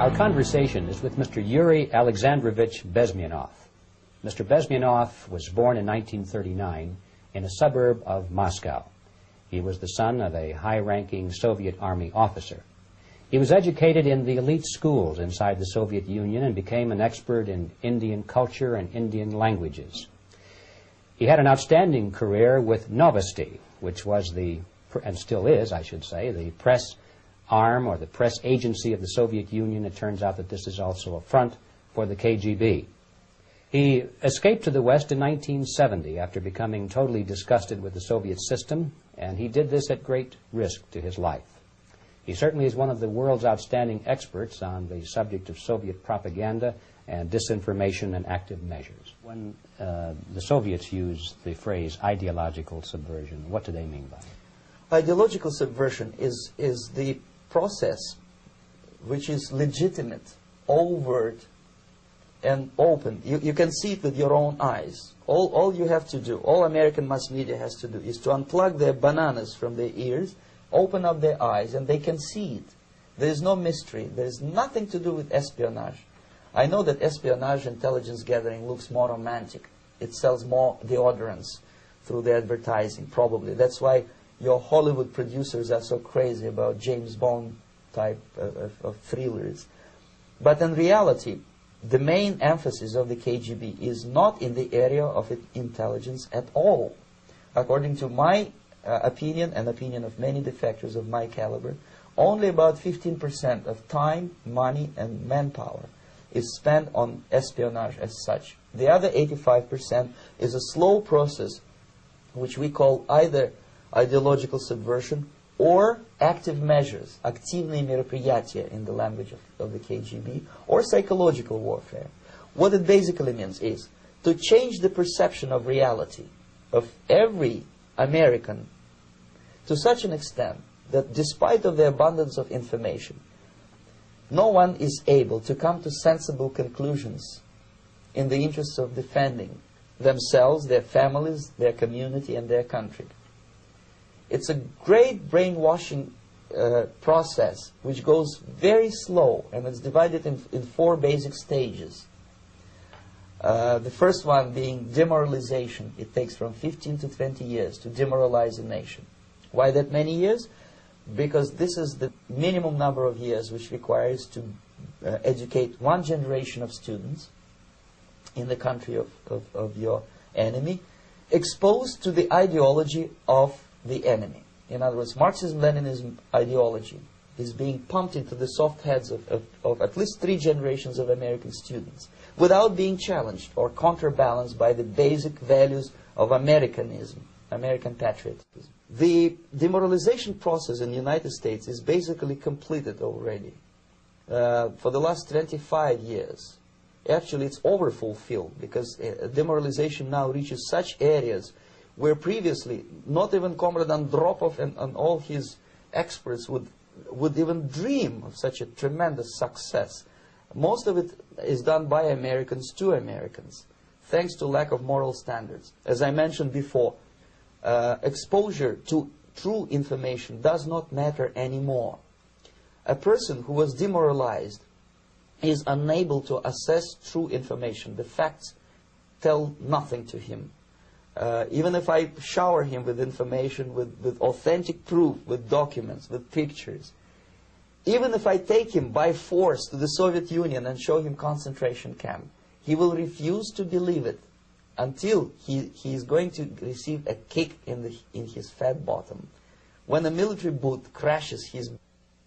Our conversation is with Mr. Yuri Alexandrovich Bezminov. Mr. Bezminov was born in 1939 in a suburb of Moscow. He was the son of a high-ranking Soviet Army officer. He was educated in the elite schools inside the Soviet Union and became an expert in Indian culture and Indian languages. He had an outstanding career with Novosti, which was and still is, I should say, the press arm or the press agency of the Soviet Union. It turns out that this is also a front for the KGB. He escaped to the West in 1970 after becoming totally disgusted with the Soviet system, and he did this at great risk to his life. He certainly is one of the world's outstanding experts on the subject of Soviet propaganda and disinformation and active measures. When the Soviets use the phrase ideological subversion, what do they mean by it? Ideological subversion is the process which is legitimate, overt, and open. You can see it with your own eyes. All you have to do, all American mass media has to do, is to unplug their bananas from their ears, open up their eyes, and they can see it. There is no mystery. There is nothing to do with espionage. I know that espionage intelligence gathering looks more romantic. It sells more deodorants through the advertising, probably. That's why your Hollywood producers are so crazy about James Bond type of thrillers. But in reality, the main emphasis of the KGB is not in the area of intelligence at all. According to my opinion and opinion of many defectors of my caliber, only about 15% of time, money, and manpower is spent on espionage as such. The other 85% is a slow process which we call either ideological subversion or active measures, активные мероприятия in the language of the KGB, or psychological warfare. What it basically means is to change the perception of reality of every American to such an extent that despite of the abundance of information, no one is able to come to sensible conclusions in the interests of defending themselves, their families, their community, and their country. It's a great brainwashing process which goes very slow, and it's divided in 4 basic stages. The first one being demoralization. It takes from 15 to 20 years to demoralize a nation. Why that many years? Because this is the minimum number of years which requires to educate one generation of students in the country of your enemy, exposed to the ideology of the enemy. In other words, Marxism-Leninism ideology is being pumped into the soft heads of at least 3 generations of American students without being challenged or counterbalanced by the basic values of Americanism, American patriotism. The demoralization process in the United States is basically completed already. For the last 25 years, actually it's overfulfilled, because demoralization now reaches such areas where previously not even Comrade Andropov and all his experts would even dream of such a tremendous success. Most of it is done by Americans to Americans, thanks to lack of moral standards. As I mentioned before, exposure to true information does not matter anymore. A person who was demoralized is unable to assess true information. The facts tell nothing to him. Even if I shower him with information, with authentic proof, with documents, with pictures, even if I take him by force to the Soviet Union and show him concentration camp, he will refuse to believe it until he is going to receive a kick in his fat bottom. When a military boot crashes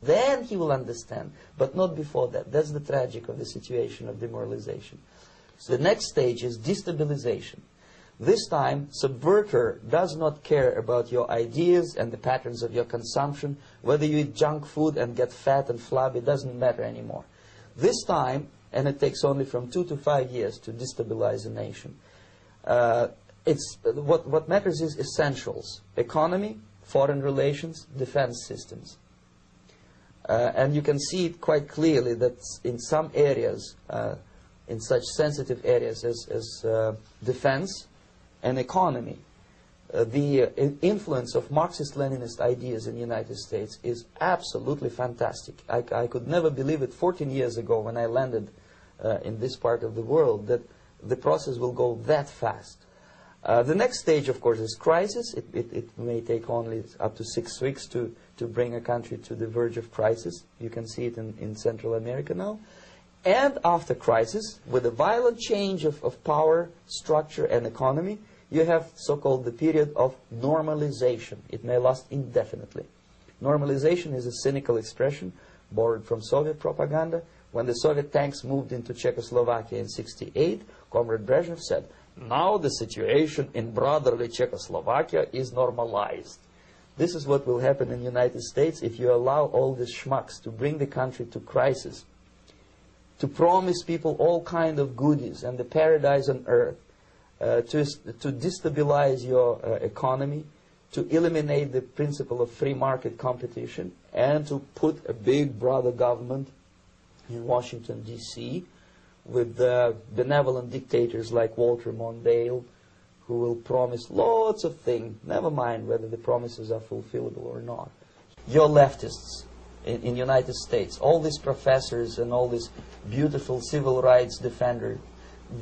then he will understand, but not before that. That's the tragic of the situation of demoralization. So the next stage is destabilization. This time, subverter does not care about your ideas and the patterns of your consumption. Whether you eat junk food and get fat and flabby, it doesn't matter anymore. This time, and it takes only from 2 to 5 years to destabilize a nation, what matters is essentials: economy, foreign relations, defense systems. And you can see it quite clearly that in some areas, in such sensitive areas as defense and economy, the influence of Marxist-Leninist ideas in the United States is absolutely fantastic. I could never believe it 14 years ago when I landed in this part of the world that the process will go that fast. The next stage, of course, is crisis. It may take only up to 6 weeks to bring a country to the verge of crisis. You can see it in Central America now. And after crisis, with a violent change of power, structure, and economy, you have so-called the period of normalization. It may last indefinitely. Normalization is a cynical expression borrowed from Soviet propaganda. When the Soviet tanks moved into Czechoslovakia in '68, Comrade Brezhnev said, "Now the situation in brotherly Czechoslovakia is normalized." This is what will happen in the United States if you allow all these schmucks to bring the country to crisis, to promise people all kind of goodies and the paradise on earth, to destabilize your economy, to eliminate the principle of free market competition, and to put a big brother government in Washington, D.C., with benevolent dictators like Walter Mondale, who will promise lots of things, never mind whether the promises are fulfillable or not. Your leftists in the United States, all these professors and all these beautiful civil rights defenders,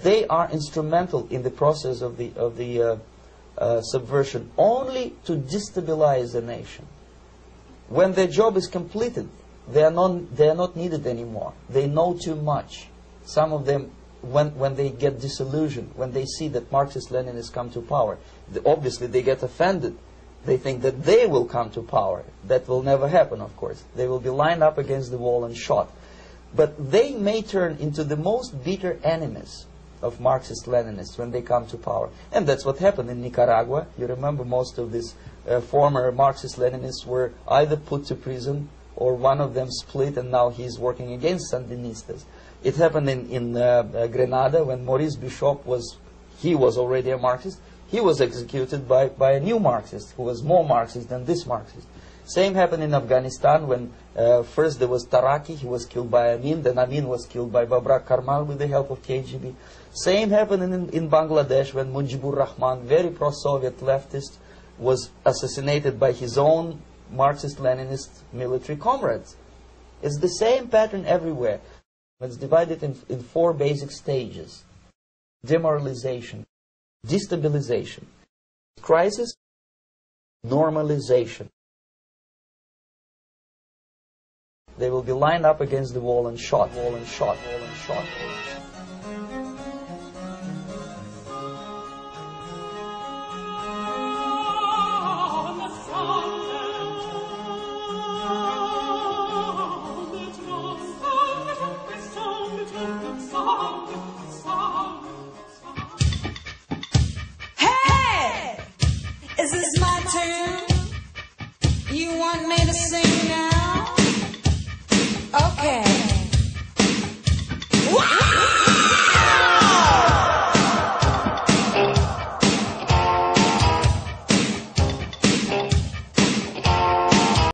they are instrumental in the process of the subversion only to destabilize the nation. When their job is completed, they are not needed anymore. They know too much. Some of them, when they get disillusioned, when they see that Marxist-Leninists come to power, obviously they get offended. They think that they will come to power. That will never happen, of course. They will be lined up against the wall and shot. But they may turn into the most bitter enemies of Marxist-Leninists when they come to power. And that's what happened in Nicaragua. You remember most of these former Marxist-Leninists were either put to prison or one of them split and now he's working against Sandinistas. It happened in Grenada when Maurice Bishop was already a Marxist. He was executed by a new Marxist who was more Marxist than this Marxist. Same happened in Afghanistan when first there was Taraki, he was killed by Amin, then Amin was killed by Babrak Karmal with the help of KGB. Same happened in Bangladesh when Mujibur Rahman, very pro-Soviet leftist, was assassinated by his own Marxist-Leninist military comrades. It's the same pattern everywhere. It's divided in 4 basic stages. Demoralization, destabilization, crisis, normalization. They will be lined up against the wall and shot. Hey! Is this my turn? You want me to sing now?